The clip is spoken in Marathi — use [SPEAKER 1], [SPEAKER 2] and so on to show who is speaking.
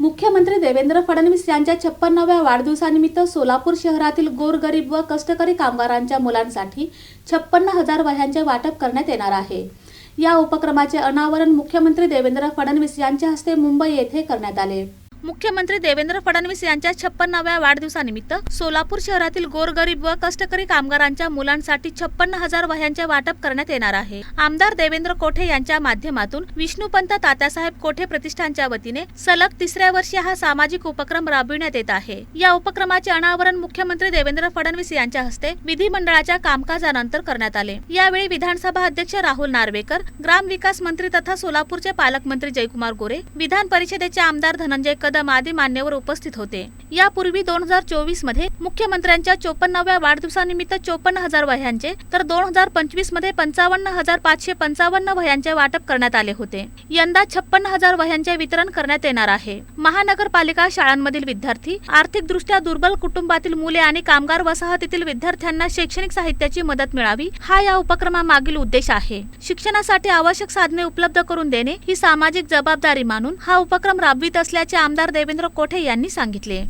[SPEAKER 1] मुख्यमंत्री देवेंद्र फडणवीस यांच्या 56व्या वाढदिवसानिमित्त सोलापूर शहरातील गोरगरीब व कष्टकरी कामगारांच्या मुलांसाठी 56,000 वह्यांचे वाटप करण्यात येणार आहे। या उपक्रमाचे अनावरण मुख्यमंत्री देवेंद्र फडणवीस यांच्या हस्ते मुंबई येथे करण्यात आले। मुख्यमंत्री देवेंद्र फडणवीस यांच्या 56व्या वाढदिवसानिमित्त सोलापूर शहरातील गोरगरीब व कष्टकरी कामगारांच्या मुलांसाठी 56,000 वह्यांचे वाटप करण्यात येणार आहे। आमदार देवेंद्र कोठे यांच्या माध्यमातून विष्णुपंत तात्यासाहेब कोठे प्रतिष्ठानच्या वतीने सलग 3ऱ्या वर्षी हा सामाजिक उपक्रम राबविण्यात येत आहे। या उपक्रमाचे अनावरण मुख्यमंत्री देवेंद्र फडणवीस यांच्या हस्ते विधिमंडळाच्या कामकाजानंतर करण्यात आले। यावेळी विधानसभा अध्यक्ष राहुल नार्वेकर, ग्रामविकास मंत्री तथा सोलापूरचे पालकमंत्री जयकुमार गोरे, विधान परिषदेचे आमदार धनंजय कदम आदी मान्यवर उपस्थित होते। यापूर्वी 2024 मध्ये मुख्यमंत्र्यांच्या 54व्या वाढदिवसानिमित्त 54,000 वह्यांचे तर 2025 मध्ये 55,555 वह्यांचे वाटप करण्यात आले होते। यंदा 56,000 वह्यांचे वितरण करण्यात येणार आहे। महानगरपालिका शाळांमधील विद्यार्थी, आर्थिकदृष्ट्या दुर्बल कुटुंबातील मुले आणि कामगार वसाहतीतील विद्यार्थ्यांना शैक्षणिक साहित्याची मदत मिळावी, हा या उपक्रमामागील उद्देश आहे। शिक्षणासाठी आवश्यक साधने उपलब्ध करून देणे ही सामाजिक जबाबदारी मानून हा उपक्रम राबवित असल्याचे आमदार देवेंद्र कोठे यांनी सांगितले।